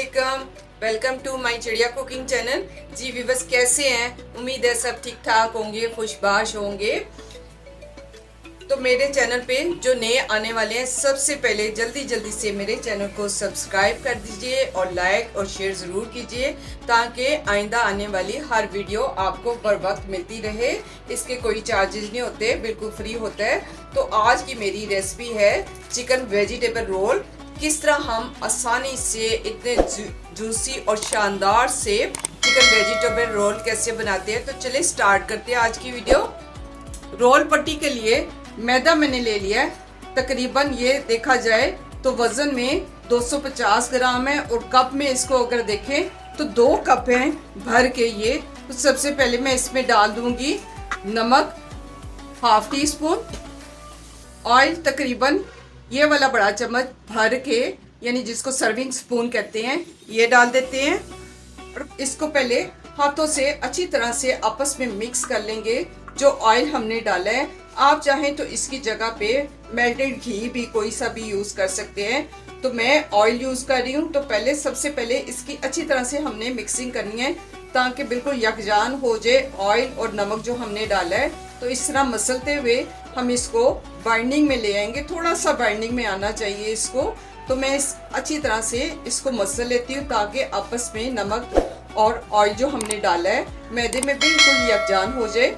वालेकुम। Welcome to my चिड़िया cooking channel. जी viewers, कैसे हैं? उम्मीद है सब ठीक ठाक होंगे, खुशबाश होंगे। तो मेरे चैनल पे जो नए आने वाले हैं, सबसे पहले जल्दी से मेरे चैनल को सब्सक्राइब कर दीजिए और लाइक और शेयर ज़रूर कीजिए, ताकि आइंदा आने वाली हर वीडियो आपको बर वक्त मिलती रहे। इसके कोई चार्जेस नहीं होते, बिल्कुल फ्री होता है। तो आज की मेरी रेसिपी है चिकन वेजिटेबल रोल। किस तरह हम आसानी से इतने जूसी और शानदार से चिकन वेजिटेबल रोल कैसे बनाते हैं। तो चलिए स्टार्ट करते हैं आज की वीडियो। रोल पट्टी के लिए मैदा मैंने ले लिया है, तकरीबन ये देखा जाए तो वजन में 250 ग्राम है, और कप में इसको अगर देखें तो 2 कप हैं भर के ये। तो सबसे पहले मैं इसमें डाल दूंगी नमक हाफ टी स्पून, ऑयल तकरीबन ये वाला बड़ा चम्मच भर के, यानी जिसको सर्विंग स्पून कहते हैं, ये डाल देते हैं। और इसको पहले हाथों से अच्छी तरह से आपस में मिक्स कर लेंगे जो ऑयल हमने डाला है। आप चाहें तो इसकी जगह पे मेल्टेड घी भी कोई सा भी यूज कर सकते हैं। तो मैं ऑयल यूज कर रही हूँ। तो पहले सबसे पहले इसकी अच्छी तरह से हमने मिक्सिंग करनी है, ताकि बिल्कुल यकजान हो जाए ऑयल और नमक जो हमने डाला है। तो इस तरह मसलते हुए हम इसको बाइंडिंग में ले आएंगे। थोड़ा सा बाइंडिंग में आना चाहिए इसको। तो मैं अच्छी तरह से इसको मसल लेती हूँ, ताकि आपस में नमक और ऑयल जो हमने डाला है मैदे में बिल्कुल यकजान हो जाए।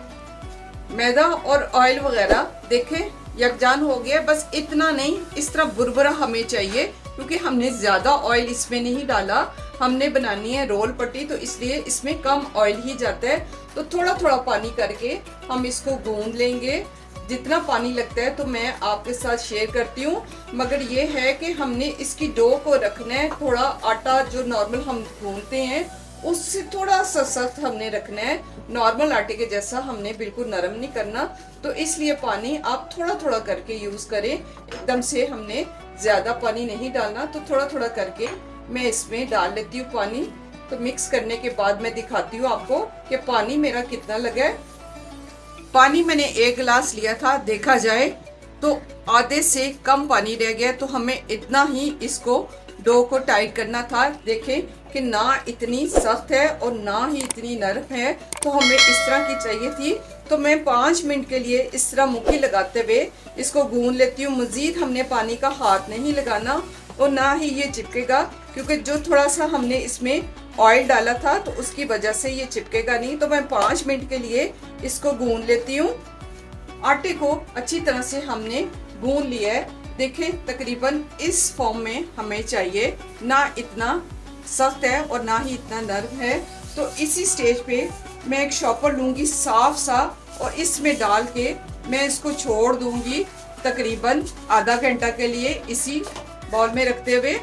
मैदा और ऑयल वगैरह देखें यकजान हो गया, बस इतना नहीं, इस तरह बुरबुरा हमें चाहिए, क्योंकि हमने ज़्यादा ऑयल इसमें नहीं डाला। हमने बनानी है रोल पट्टी, तो इसलिए इसमें कम ऑयल ही जाता है। तो थोड़ा थोड़ा पानी करके हम इसको गूंद लेंगे। जितना पानी लगता है तो मैं आपके साथ शेयर करती हूँ, मगर ये है कि हमने इसकी डो को रखना है थोड़ा आटा जो नॉर्मल हम गूंदते हैं उससे थोड़ा सा सख्त हमने रखना है। नॉर्मल आटे के जैसा हमने बिल्कुल नरम नहीं करना। तो इसलिए पानी आप थोड़ा थोड़ा करके यूज करें, एकदम से हमने ज्यादा पानी नहीं डालना। तो थोड़ा थोड़ा करके मैं इसमें डाल लेती हूँ पानी। तो मिक्स करने के बाद मैं दिखाती हूँ आपको कि पानी मेरा कितना लगा है। पानी मैंने 1 गिलास लिया था, देखा जाए तो आधे से कम पानी रह गया। तो हमें इतना ही इसको डो को टाइट करना था। देखें कि ना इतनी सख्त है और ना ही इतनी नरम है, तो हमें इस तरह की चाहिए थी। तो मैं 5 मिनट के लिए इस तरह मुट्ठी लगाते हुए इसको गूंद लेती हूँ। मजीद हमने पानी का हाथ नहीं लगाना और ना ही ये चिपकेगा, क्योंकि जो थोड़ा सा हमने इसमें ऑयल डाला था तो उसकी वजह से ये चिपकेगा नहीं। तो मैं 5 मिनट के लिए इसको गूंद लेती हूँ। आटे को अच्छी तरह से हमने गूंद लिया है। देखें तकरीबन इस फॉर्म में हमें चाहिए, ना इतना सख्त है और ना ही इतना नरम है। तो इसी स्टेज पे मैं एक शॉपर लूँगी साफ सा, और इसमें डाल के मैं इसको छोड़ दूँगी तकरीबन आधा घंटा के लिए इसी बॉल में रखते हुए।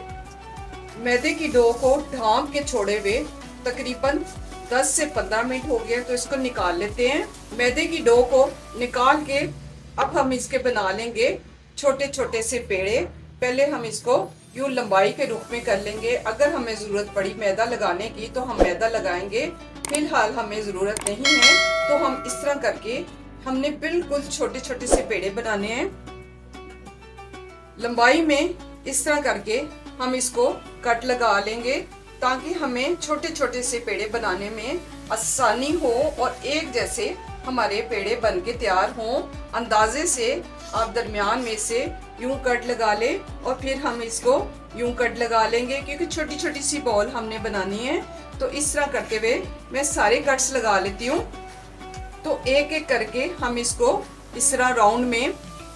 मैदे की डो को ढांप के छोड़े हुए तकरीबन 10 से 15 मिनट हो गया। तो इसको निकाल लेते हैं। मैदे की डो को निकाल के अब हम इसके बना लेंगे छोटे छोटे से पेड़े। पहले हम इसको यूं लंबाई के रूप में कर लेंगे। अगर हमें ज़रूरत पड़ी मैदा लगाने की तो हम मैदा लगाएंगे, फिलहाल हमें ज़रूरत नहीं है। तो हम इस तरह करके हमने बिल्कुल छोटे छोटे से पेड़े बनाने हैं। लंबाई में इस तरह करके हम इसको कट लगा लेंगे, ताकि हमें छोटे छोटे से पेड़े बनाने में आसानी हो और एक जैसे हमारे पेड़े बन के तैयार हों। अंदाजे से आप दरमियान में से यूं कट लगा ले, और फिर हम इसको यूं कट लगा लेंगे, क्योंकि छोटी छोटी सी बॉल हमने बनानी है। तो इस तरह करते हुए मैं सारे कट्स लगा लेती हूँ। तो एक एक करके हम इसको इस तरह राउंड में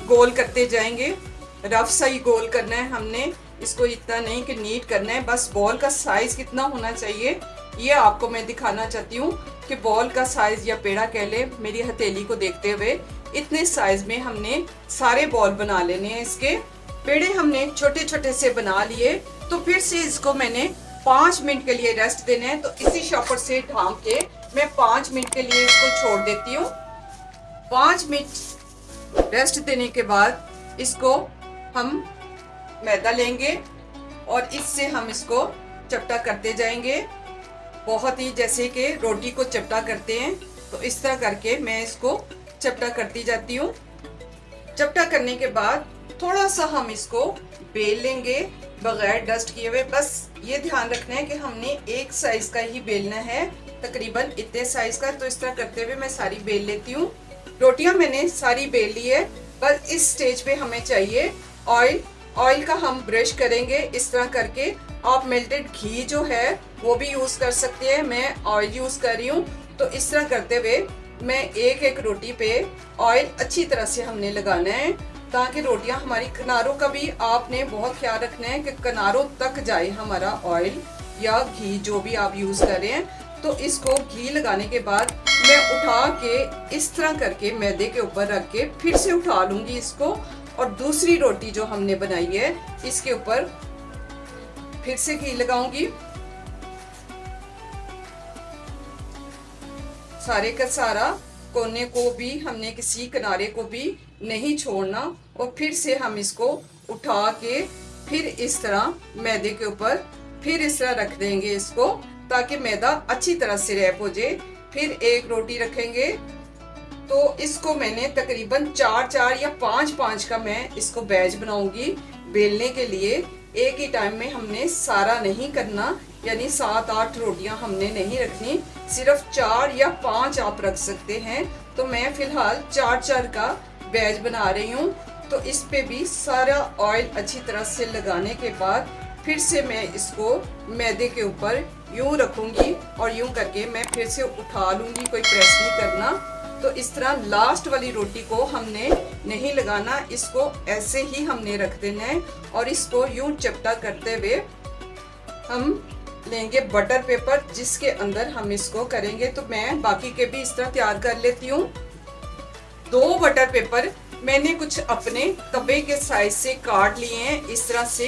गोल करते जाएंगे। रफ सा ही गोल करना है हमने इसको, इतना नहीं कि नीट करना है। बस बॉल का साइज कितना होना चाहिए ये आपको मैं दिखाना चाहती हूँ, कि बॉल का साइज या पेड़ा कह ले, मेरी हथेली को देखते हुए इतने साइज में हमने सारे बॉल बना लेने हैं। इसके पेड़े हमने छोटे छोटे से बना लिए। तो फिर से इसको मैंने 5 मिनट के लिए रेस्ट देना है। तो इसी शॉपर से ढांप के मैं 5 मिनट के लिए इसको छोड़ देती हूँ। 5 मिनट रेस्ट देने के बाद इसको हम मैदा लेंगे और इससे हम इसको चपटा करते जाएंगे, बहुत ही जैसे कि रोटी को चपटा करते हैं। तो इस तरह करके मैं इसको चपटा करती जाती हूँ। चपटा करने के बाद थोड़ा सा हम इसको बेल लेंगे, बगैर डस्ट किए हुए। बस ये ध्यान रखना है कि हमने एक साइज का ही बेलना है, तकरीबन इतने साइज का। तो इस तरह करते हुए मैं सारी बेल लेती हूँ। रोटियां मैंने सारी बेल ली है। बस इस स्टेज पे हमें चाहिए ऑयल। ऑयल का हम ब्रश करेंगे इस तरह करके। आप मेल्टेड घी जो है वो भी यूज कर सकते हैं, मैं ऑयल यूज कर रही हूँ। तो इस तरह करते हुए मैं एक एक रोटी पे ऑयल अच्छी तरह से हमने लगाना है, ताकि रोटियां हमारी किनारों का भी आपने बहुत ख्याल रखना है कि किनारों तक जाए हमारा ऑयल या घी जो भी आप यूज कर रहे हैं। तो इसको घी लगाने के बाद मैं उठा के इस तरह करके मैदे के ऊपर रख के फिर से उठा लूंगी इसको, और दूसरी रोटी जो हमने बनाई है इसके ऊपर फिर से घी लगाऊंगी। सारे का सारा कोने को भी हमने किसी किनारे को भी नहीं छोड़ना, और फिर से हम इसको उठा के फिर इस तरह मैदे के ऊपर फिर इस तरह रख देंगे इसको, ताकि मैदा अच्छी तरह से रैप हो जाए। फिर एक रोटी रखेंगे। तो इसको मैंने तकरीबन 4 या 5 का मैं इसको बैच बनाऊंगी बेलने के लिए। एक ही टाइम में हमने सारा नहीं करना, यानी 7-8 रोटियां हमने नहीं रखनी, सिर्फ 4 या 5 आप रख सकते हैं। तो मैं फिलहाल 4 का बैच बना रही हूँ। तो इस पे भी सारा ऑयल अच्छी तरह से लगाने के बाद फिर से मैं इसको मैदे के ऊपर यूं रखूंगी, और यूं करके मैं फिर से उठा लूंगी, कोई प्रेस नहीं करना। तो इस तरह लास्ट वाली रोटी को हमने नहीं लगाना, इसको ऐसे ही हमने रख देना है। और इसको यूं चपटा करते हुए हम लेंगे बटर पेपर, जिसके अंदर हम इसको करेंगे। तो मैं बाकी के भी इस तरह तैयार कर लेती हूँ। 2 बटर पेपर मैंने कुछ अपने तवे के साइज से काट लिए हैं, इस तरह से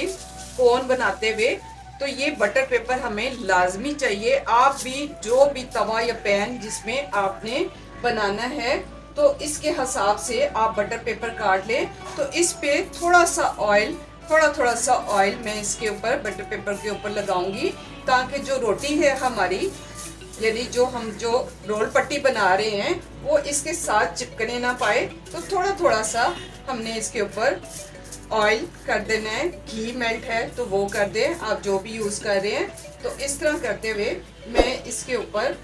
कोन बनाते हुए। तो ये बटर पेपर हमें लाजमी चाहिए। आप भी जो भी तवा या पैन जिसमें आपने बनाना है, तो इसके हिसाब से आप बटर पेपर काट लें। तो इस पे थोड़ा सा ऑयल मैं इसके ऊपर बटर पेपर के ऊपर लगाऊंगी, ताकि जो रोटी है हमारी, यानी जो हम जो रोल पट्टी बना रहे हैं, वो इसके साथ चिपकने ना पाए। तो थोड़ा सा हमने इसके ऊपर ऑयल कर देना है। घी मेल्ट है तो वो कर दें, आप जो भी यूज कर रहे हैं। तो इस तरह करते हुए मैं इसके ऊपर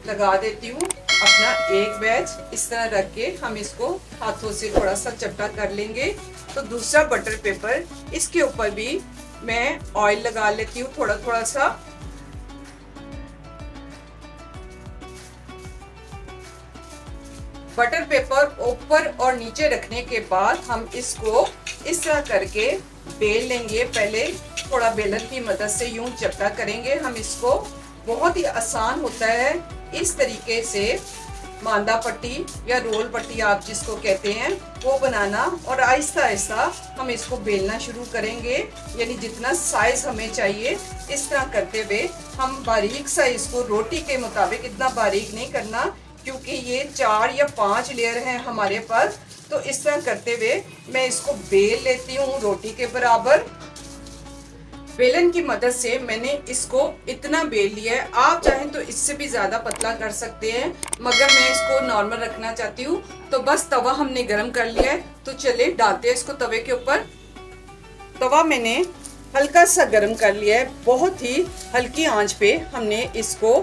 लगा देती हूँ अपना एक बैच। इस तरह रख के हम इसको हाथों से थोड़ा सा चपटा कर लेंगे। तो दूसरा बटर पेपर इसके ऊपर भी मैं ऑयल लगा लेती हूँ थोड़ा सा। बटर पेपर ऊपर और नीचे रखने के बाद हम इसको इस तरह करके बेल लेंगे। पहले थोड़ा बेलन की मदद से यूं चपटा करेंगे हम इसको। बहुत ही आसान होता है इस तरीके से मांदा पट्टी या रोल पट्टी आप जिसको कहते हैं वो बनाना, और आहिस्ता आहिस्ता हम इसको बेलना शुरू करेंगे। यानी जितना साइज हमें चाहिए इस तरह करते हुए हम बारीक सा इसको, रोटी के मुताबिक इतना बारीक नहीं करना, क्योंकि ये 4 या 5 लेयर हैं हमारे पास। तो इस तरह करते हुए मैं इसको बेल लेती हूँ रोटी के बराबर। बेलन की मदद से मैंने इसको इतना बेल लिया है। आप चाहें तो इससे भी ज्यादा पतला कर सकते हैं, मगर मैं इसको नॉर्मल रखना चाहती हूँ। तो बस तवा हमने गरम कर लिया है, तो चले डालते हैं इसको तवे के ऊपर। तवा मैंने हल्का सा गरम कर लिया है। बहुत ही हल्की आंच पे हमने इसको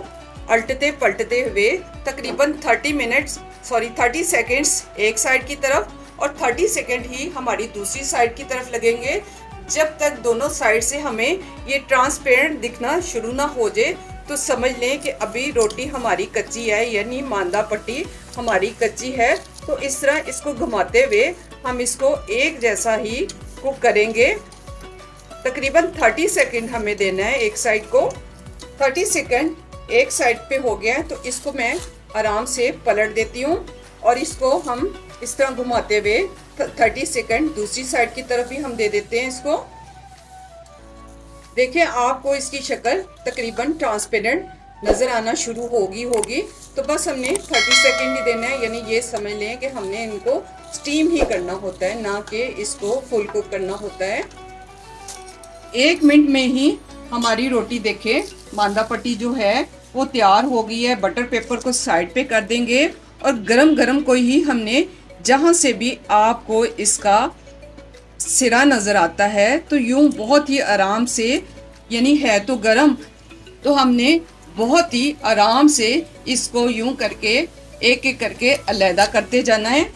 उल्टते पलटते हुए तकरीबन 30 सेकेंड्स एक साइड की तरफ और 30 सेकेंड ही हमारी दूसरी साइड की तरफ लगेंगे, जब तक दोनों साइड से हमें ये ट्रांसपेरेंट दिखना शुरू ना हो जाए। तो समझ लें कि अभी रोटी हमारी कच्ची है, यानी मांदा पट्टी हमारी कच्ची है। तो इस तरह इसको घुमाते हुए हम इसको एक जैसा ही कुक करेंगे। तकरीबन 30 सेकेंड हमें देना है एक साइड को। 30 सेकेंड एक साइड पे हो गया है, तो इसको मैं आराम से पलट देती हूँ और इसको हम इस तरह घुमाते हुए 30 सेकेंड दूसरी साइड की तरफ भी हम दे देते हैं इसको। देखिए आपको इसकी शक्ल तकरीबन ट्रांसपेरेंट नजर आना शुरू होगी। तो बस हमने 30 सेकेंड ही देना है, यानी ये समझ लें कि हमने इनको स्टीम ही करना होता है, ना कि इसको फुल कुक करना होता है। 1 मिनट में ही हमारी रोटी देखें मांदा पट्टी जो है वो तैयार हो गई है। बटर पेपर को साइड पे कर देंगे और गरम गरम को ही हमने जहां से भी आपको इसका सिरा नज़र आता है तो यूं बहुत ही आराम से, यानी है तो गरम, तो हमने बहुत ही आराम से इसको यूं करके एक एक करके अलहदा करते जाना है।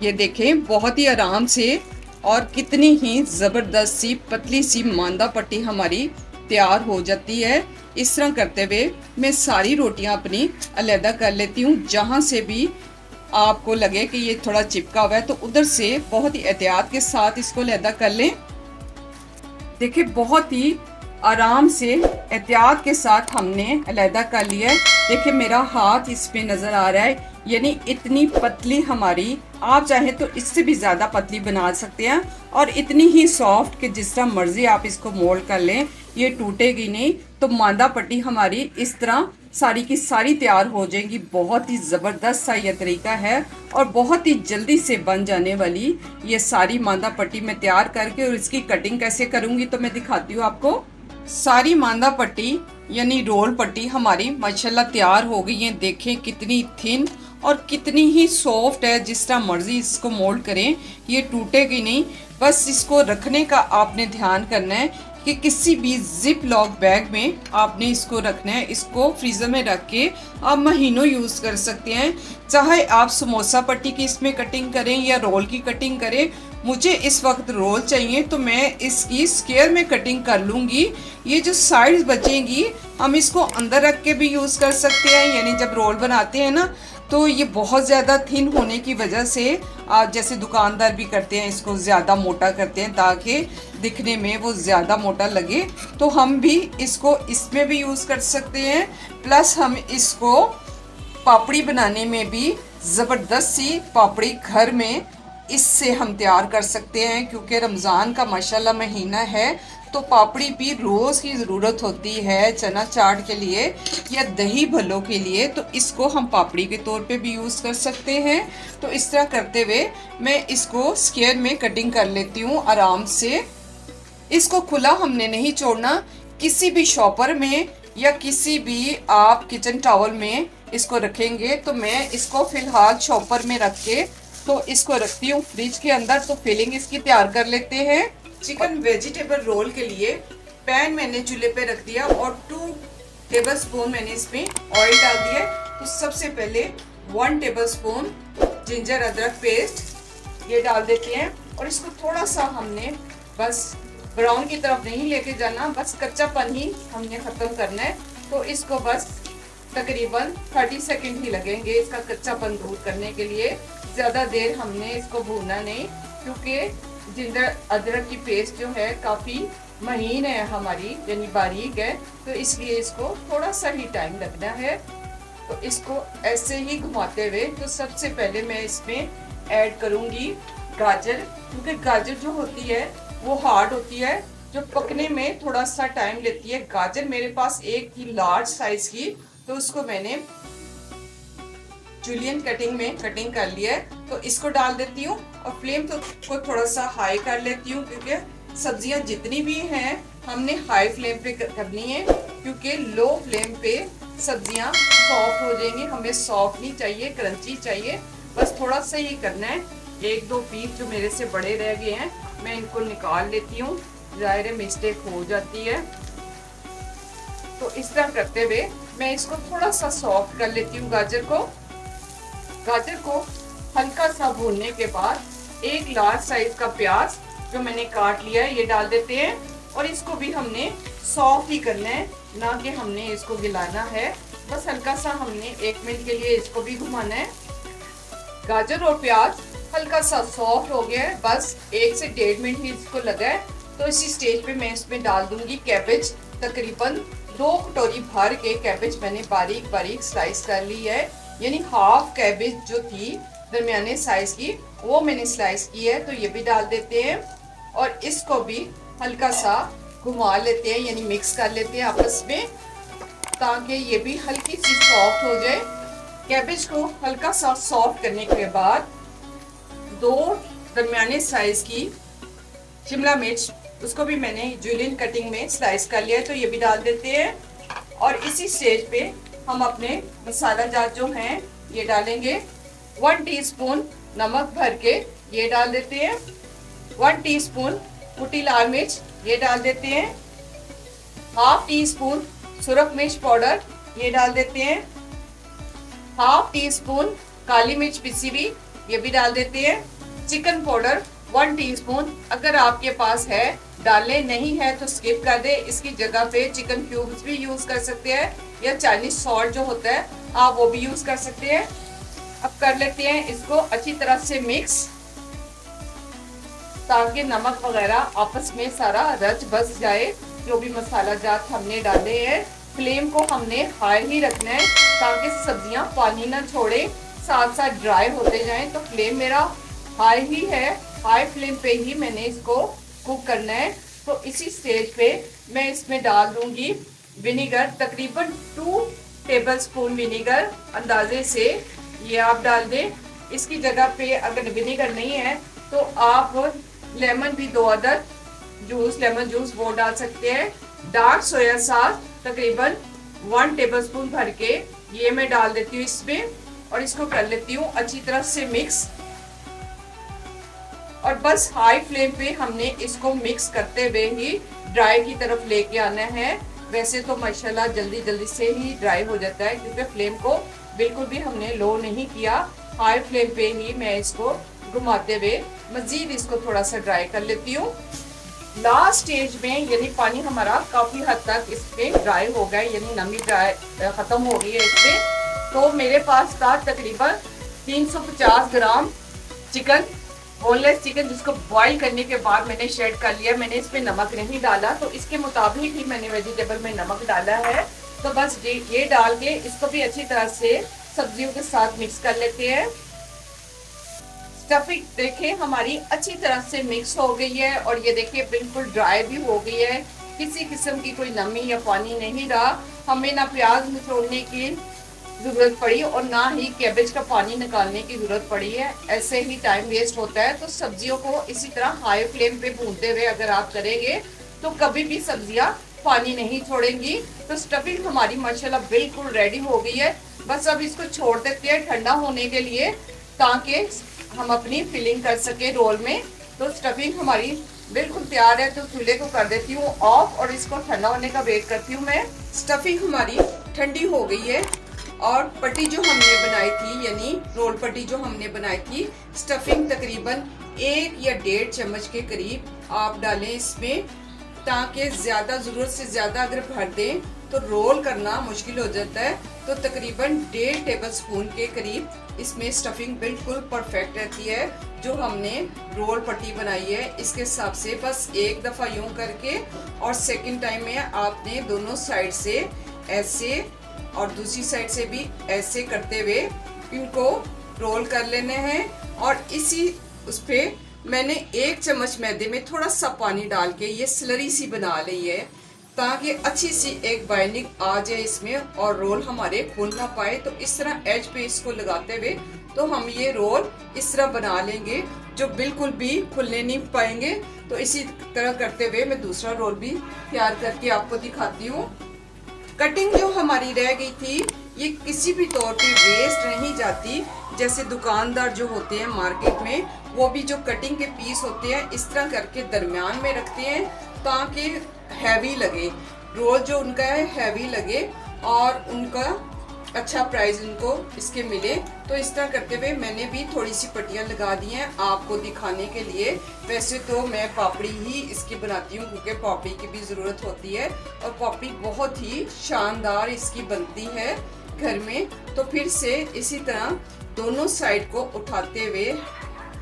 ये देखें बहुत ही आराम से, और कितनी ही ज़बरदस्त सी पतली सी मांदा पट्टी हमारी तैयार हो जाती है। इस तरह करते हुए मैं सारी रोटियां अपनी अलहदा कर लेती हूँ। जहाँ से भी आपको लगे कि ये थोड़ा चिपका हुआ है तो उधर से बहुत ही एहतियात के साथ इसको अलहदा कर लें। देखिए बहुत ही आराम से एहतियात के साथ हमने अलहदा कर लिया है। देखिए मेरा हाथ इसमें नज़र आ रहा है, यानी इतनी पतली हमारी, आप चाहें तो इससे भी ज़्यादा पतली बना सकते हैं, और इतनी ही सॉफ्ट कि जिस तरह मर्जी आप इसको मोल्ड कर लें, ये टूटेगी नहीं। तो मांदा पट्टी हमारी इस तरह सारी की सारी तैयार हो जाएगी। बहुत ही ज़बरदस्त सा ये तरीका है और बहुत ही जल्दी से बन जाने वाली ये सारी मांदा पट्टी मैं तैयार करके, और इसकी कटिंग कैसे करूँगी तो मैं दिखाती हूँ आपको। सारी मांदा पट्टी यानी रोल पट्टी हमारी माशाल्लाह तैयार हो गई है। देखें कितनी थिन और कितनी ही सॉफ्ट है। जिस तरह मर्जी इसको मोल्ड करें ये टूटेगी नहीं। बस इसको रखने का आपने ध्यान करना है कि किसी भी जिप लॉक बैग में आपने इसको रखना है। इसको फ्रीज़र में रख के आप महीनों यूज़ कर सकते हैं। चाहे आप समोसा पट्टी की इसमें कटिंग करें या रोल की कटिंग करें। मुझे इस वक्त रोल चाहिए तो मैं इसकी स्क्वायर में कटिंग कर लूँगी। ये जो साइड्स बचेंगी हम इसको अंदर रख के भी यूज़ कर सकते हैं, यानी जब रोल बनाते हैं ना तो ये बहुत ज़्यादा थिन होने की वजह से आप जैसे दुकानदार भी करते हैं, इसको ज़्यादा मोटा करते हैं ताकि दिखने में वो ज़्यादा मोटा लगे। तो हम भी इसको इसमें भी यूज़ कर सकते हैं। प्लस हम इसको पापड़ी बनाने में भी ज़बरदस्त सी पापड़ी घर में इससे हम तैयार कर सकते हैं, क्योंकि रमज़ान का माशाल्लाह महीना है तो पापड़ी भी रोज़ की ज़रूरत होती है चना चाट के लिए या दही भल्लों के लिए। तो इसको हम पापड़ी के तौर पे भी यूज़ कर सकते हैं। तो इस तरह करते हुए मैं इसको स्क्वायर में कटिंग कर लेती हूँ आराम से। इसको खुला हमने नहीं छोड़ना। किसी भी शॉपर में या किसी भी आप किचन टॉवल में इसको रखेंगे। तो मैं इसको फ़िलहाल शॉपर में रख के तो इसको रखती हूँ फ्रिज के अंदर। तो फिलिंग इसकी तैयार कर लेते हैं। चिकन वेजिटेबल रोल के लिए पैन मैंने चूल्हे पे रख दिया और 2 टेबलस्पून मैंने इसमें ऑयल डाल दिया। तो सबसे पहले 1 टेबलस्पून जिंजर अदरक पेस्ट ये डाल देते हैं, और इसको थोड़ा सा हमने बस ब्राउन की तरफ नहीं लेके जाना, बस कच्चापन ही हमने ख़त्म करना है। तो इसको बस तकरीबन 30 सेकंड ही लगेंगे इसका कच्चापन दूर करने के लिए। ज़्यादा देर हमने इसको भूनना नहीं, क्योंकि जिंजर अदरक की पेस्ट जो है काफ़ी महीन है हमारी, यानी बारीक है, तो इसलिए इसको थोड़ा सा ही टाइम लगना है। तो इसको ऐसे ही घुमाते हुए तो सबसे पहले मैं इसमें ऐड करूँगी गाजर, क्योंकि गाजर जो होती है वो हार्ड होती है, जो पकने में थोड़ा सा टाइम लेती है। गाजर मेरे पास एक थी लार्ज साइज की, तो उसको मैंने जूलियन कटिंग में कटिंग कर लिया है। तो इसको डाल देती हूँ और फ्लेम को थोड़ा सा हाई कर लेती हूँ, क्योंकि सब्जियां जितनी भी हैं हमने हाई फ्लेम पे करनी है, क्योंकि लो फ्लेम पे सब्जियां सॉफ्ट हो जाएंगी। हमें सॉफ्ट नहीं चाहिए, क्रंची चाहिए, बस थोड़ा सा ही करना है। 1-2 पीस जो मेरे से बड़े रह गए हैं मैं इनको निकाल लेती हूँ, ज़ाहिर है मिस्टेक हो जाती है। तो इस तरह करते हुए मैं इसको थोड़ा सा सॉफ्ट कर लेती हूँ गाजर को हल्का सा भूनने के बाद 1 लार्ज साइज का प्याज जो मैंने काट लिया है ये डाल देते हैं, और इसको भी हमने सॉफ्ट ही करना है, ना कि हमने इसको गिलाना है। बस हल्का सा हमने 1 मिनट के लिए इसको भी घुमाना है। गाजर और प्याज हल्का सा सॉफ्ट हो गया है, बस 1 से 1.5 मिनट ही इसको लगा है। तो इसी स्टेज पे मैं इसमें डाल दूंगी कैबेज। तकरीबन 2 कटोरी भर के कैबेज मैंने बारीक बारीक स्लाइस कर ली है, यानी हाफ कैबेज जो थी दरमियाने साइज की वो मैंने स्लाइस की है। तो ये भी डाल देते हैं और इसको भी हल्का सा घुमा लेते हैं, यानी मिक्स कर लेते हैं आपस में, ताकि ये भी हल्की सी सॉफ्ट हो जाए। कैबेज को हल्का सा सॉफ्ट करने के बाद 2 दरमियाने साइज की शिमला मिर्च, उसको भी मैंने जूलियन कटिंग में स्लाइस कर लिया है। तो ये भी डाल देते हैं और इसी स्टेज पे हम अपने मसाला जात जो हैं ये डालेंगे। 1 टीस्पून नमक भर के ये डाल देते हैं। 1 टीस्पून कुटी लाल मिर्च ये डाल देते हैं। हाफ टी स्पून सुरख मिर्च पाउडर ये डाल देते हैं। हाफ टी स्पून काली मिर्च पिसी हुई ये भी डाल देते हैं। चिकन पाउडर 1 टीस्पून, अगर आपके पास है डालने, नहीं है तो स्किप कर दे। इसकी जगह पे चिकन क्यूब्स भी यूज कर सकते हैं या चाइनीज सॉल्ट जो होता है आप वो भी यूज कर सकते हैं। अब कर लेते हैं इसको अच्छी तरह से मिक्स, ताकि नमक वगैरह आपस में सारा रच बस जाए। जो भी मसाला जात हमने डाले हैं, फ्लेम को हमने हाई ही रखना है ताकि सब्जियां पानी ना छोड़े, साथ साथ ड्राई होते जाएं। तो फ्लेम मेरा हाई ही है, हाई फ्लेम पे ही मैंने इसको कुक करना है। तो इसी स्टेज पे मैं इसमें डाल दूंगी विनीगर, तकरीबन 2 टेबलस्पून विनीगर अंदाजे से ये आप डाल दें। इसकी जगह पे अगर विनीगर नहीं है तो आप लेमन भी 2 अदद जूस, लेमन जूस वो डाल सकते हैं। डार्क सोया सॉस तकरीबन 1 टेबलस्पून भर के ये मैं डाल देती हूँ इसमें, और इसको कर लेती हूँ अच्छी तरह से मिक्स। और बस हाई फ्लेम पे हमने इसको मिक्स करते हुए ही ड्राई की तरफ लेके आना है। वैसे तो माशाल्लाह जल्दी जल्दी से ही ड्राई हो जाता है, क्योंकि फ्लेम को बिल्कुल भी हमने लो नहीं किया। हाई फ्लेम पे ही मैं इसको घुमाते हुए मजीद इसको थोड़ा सा ड्राई कर लेती हूँ। लास्ट स्टेज में यानी पानी हमारा काफी हद तक इसमें ड्राई हो गया, यानी नमी ड्राई खत्म हो गई है इसमें। तो मेरे पास था तकरीबन 350 ग्राम चिकन, बोनलेस चिकन, जिसको बॉईल करने के बाद मैंने शेड कर लिया। मैंने इसमें नमक नहीं डाला, तो इसके मुताबिक ही मैंने वेजिटेबल में नमक डाला है। तो बस ये डाल के इसको भी अच्छी तरह से सब्जियों के साथ मिक्स कर लेते हैं। स्टफिंग देखिए हमारी अच्छी तरह से मिक्स हो गई है, और ये देखिए बिल्कुल ड्राई भी हो गई है, किसी किस्म की कोई नमी या पानी नहीं रहा। हमें ना प्याज निचोड़ने की जरूरत पड़ी और ना ही कैबेज का पानी निकालने की जरूरत पड़ी है। ऐसे ही टाइम वेस्ट होता है। तो सब्जियों को इसी तरह हाई फ्लेम पे भूनते हुए अगर आप करेंगे तो कभी भी सब्जियां पानी नहीं छोड़ेंगी। तो स्टफिंग हमारी माशाल्लाह बिल्कुल रेडी हो गई है। बस अब इसको छोड़ देते हैं ठंडा होने के लिए, ताकि हम अपनी फिलिंग कर सके रोल में। तो स्टफिंग हमारी बिल्कुल तैयार है। तो चूल्हे को कर देती हूँ ऑफ और इसको ठंडा होने का वेट करती हूँ मैं। स्टफिंग हमारी ठंडी हो गई है, और पट्टी जो हमने बनाई थी, यानी रोल पट्टी जो हमने बनाई थी, स्टफिंग तकरीबन 1 या 1.5 चम्मच के करीब आप डालें इसमें, ताकि ज़्यादा ज़रूरत से ज़्यादा अगर भर दें तो रोल करना मुश्किल हो जाता है। तो तकरीबन 1.5 टेबलस्पून के करीब इसमें स्टफिंग बिल्कुल परफेक्ट रहती है। जो हमने रोल पट्टी बनाई है इसके हिसाब से बस एक दफ़ा यूं करके, और सेकंड टाइम में आपने दोनों साइड से ऐसे और दूसरी साइड से भी ऐसे करते हुए इनको रोल कर लेने हैं। और इसी उस पे मैंने 1 चम्मच मैदे में थोड़ा सा पानी डाल के ये स्लरी सी बना ली है, ताकि अच्छी सी एक बाइंडिंग आ जाए इसमें और रोल हमारे फूल ना पाए। तो इस तरह एज पे इसको लगाते हुए तो हम ये रोल इस तरह बना लेंगे जो बिल्कुल भी फूलने नहीं पाएंगे। तो इसी तरह करते हुए मैं दूसरा रोल भी तैयार करके आपको दिखाती हूँ। कटिंग जो हमारी रह गई थी ये किसी भी तौर पे वेस्ट नहीं जाती। जैसे दुकानदार जो होते हैं मार्केट में, वो भी जो कटिंग के पीस होते हैं इस तरह करके दरमियान में रखते हैं, ताकि हैवी लगे रोल, जो उनका है हैवी लगे और उनका अच्छा प्राइस उनको इसके मिले। तो इस तरह करते हुए मैंने भी थोड़ी सी पट्टियाँ लगा दी हैं आपको दिखाने के लिए। वैसे तो मैं पापड़ी ही इसकी बनाती हूँ, क्योंकि पापड़ी की भी ज़रूरत होती है और पापड़ी बहुत ही शानदार इसकी बनती है घर में। तो फिर से इसी तरह दोनों साइड को उठाते हुए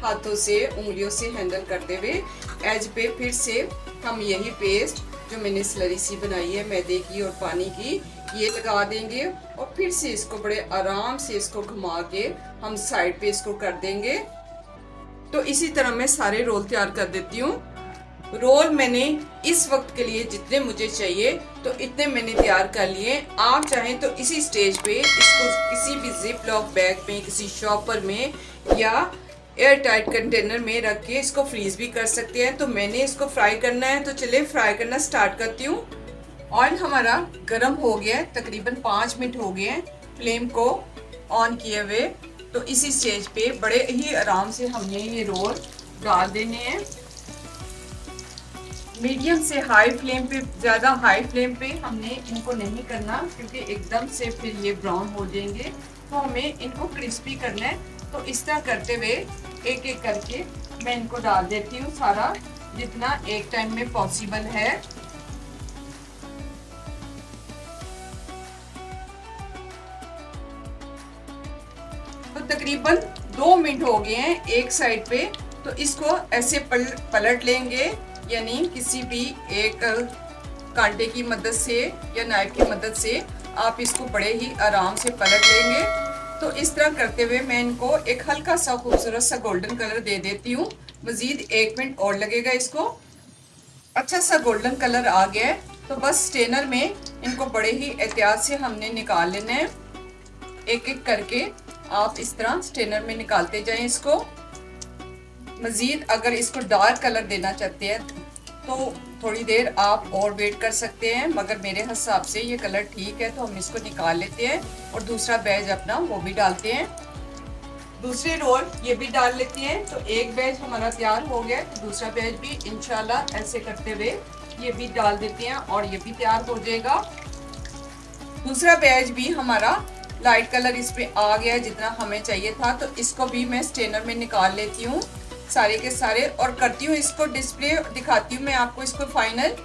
हाथों से, उंगलियों से हैंडल करते हुए एज पे फिर से हम यही पेस्ट जो मैंने स्लरी सी बनाई है मैदे की और पानी की, ये लगा देंगे और फिर से इसको बड़े आराम से इसको घुमा के हम साइड पे इसको कर देंगे। तो इसी तरह मैं सारे रोल तैयार कर देती हूँ। रोल मैंने इस वक्त के लिए जितने मुझे चाहिए तो इतने मैंने तैयार कर लिए। आप चाहें तो इसी स्टेज पे इसको किसी भी जिप लॉक बैग में, किसी शॉपर में या एयर टाइट कंटेनर में रख के इसको फ्रीज भी कर सकते हैं। तो मैंने इसको फ्राई करना है, तो चलिए फ्राई करना स्टार्ट करती हूँ। ऑयल हमारा गर्म हो गया है, तकरीबन 5 मिनट हो गए हैं फ्लेम को ऑन किए हुए। तो इसी स्टेज पे बड़े ही आराम से हमने ये रोल डाल देने हैं। मीडियम से हाई फ्लेम पे, ज़्यादा हाई फ्लेम पे हमने इनको नहीं करना क्योंकि एकदम से फिर ये ब्राउन हो जाएंगे। तो हमें इनको क्रिस्पी करना है। तो इस तरह करते हुए एक एक करके मैं इनको डाल देती हूँ सारा, जितना एक टाइम में पॉसिबल है। तो तकरीबन 2 मिनट हो गए हैं एक साइड पे। तो इसको ऐसे पलट लेंगे, यानी किसी भी एक कांटे की मदद से या नाइफ की मदद से आप इसको बड़े ही आराम से पलट लेंगे। तो इस तरह करते हुए मैं इनको एक हल्का सा खूबसूरत सा गोल्डन कलर दे देती हूँ। मज़ीद 1 मिनट और लगेगा इसको। अच्छा सा गोल्डन कलर आ गया है। तो बस स्ट्रेनर में इनको बड़े ही एहतियात से हमने निकाल लेना है। एक एक करके आप इस तरह स्ट्रेनर में निकालते जाएं इसको। मज़ीद अगर इसको डार्क कलर देना चाहते हैं तो थोड़ी देर आप और वेट कर सकते हैं, मगर मेरे हिसाब से ये कलर ठीक है। तो हम इसको निकाल लेते हैं और दूसरा बैच अपना वो भी डालते हैं। दूसरे रोल ये भी डाल लेते हैं। तो एक बैच हमारा तैयार हो गया, तो दूसरा बैच भी इंशाल्लाह ऐसे करते हुए ये भी डाल देते हैं और ये भी तैयार हो जाएगा। दूसरा बैच भी हमारा लाइट कलर इस पे आ गया जितना हमें चाहिए था। तो इसको भी मैं स्ट्रेनर में निकाल लेती हूँ सारे के सारे और करती हूँ इसको डिस्प्ले, दिखाती हूँ मैं आपको इसको फाइनल।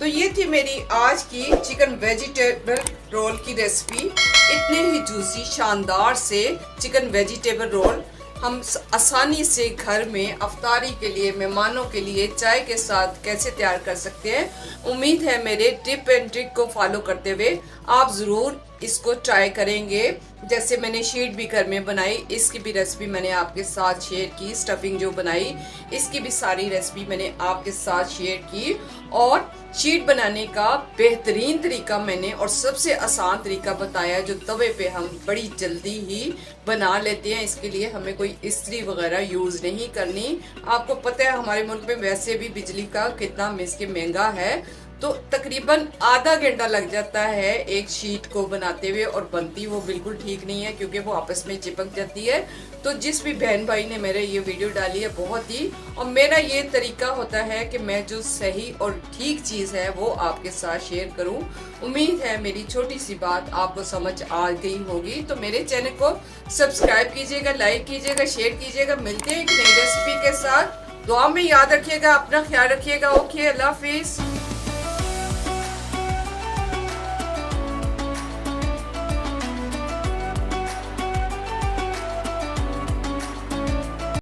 तो ये थी मेरी आज की चिकन वेजिटेबल रोल की रेसिपी। इतने ही जूसी शानदार से चिकन वेजिटेबल रोल हम आसानी से घर में अफ्तारी के लिए, मेहमानों के लिए चाय के साथ कैसे तैयार कर सकते हैं। उम्मीद है मेरे टिप एंड ट्रिक को फॉलो करते हुए आप ज़रूर इसको ट्राई करेंगे। जैसे मैंने शीट भी घर में बनाई, इसकी भी रेसिपी मैंने आपके साथ शेयर की। स्टफिंग जो बनाई इसकी भी सारी रेसिपी मैंने आपके साथ शेयर की। और शीट बनाने का बेहतरीन तरीका मैंने और सबसे आसान तरीका बताया जो तवे पे हम बड़ी जल्दी ही बना लेते हैं। इसके लिए हमें कोई इस्त्री वगैरह यूज़ नहीं करनी। आपको पता है हमारे मुल्क में वैसे भी बिजली का कितना मिसके महंगा है। तो तकरीबन आधा घंटा लग जाता है एक शीट को बनाते हुए और बनती वो बिल्कुल ठीक नहीं है क्योंकि वो आपस में चिपक जाती है। तो जिस भी बहन भाई ने मेरे ये वीडियो डाली है बहुत ही, और मेरा ये तरीका होता है कि मैं जो सही और ठीक चीज़ है वो आपके साथ शेयर करूं। उम्मीद है मेरी छोटी सी बात आपको समझ आ गई होगी। तो मेरे चैनल को सब्सक्राइब कीजिएगा, लाइक कीजिएगा, शेयर कीजिएगा। मिलते हैं एक नई रेसिपी के साथ। दुआ में याद रखिएगा, अपना ख्याल रखिएगा। ओके, अल्लाह हाफिज़।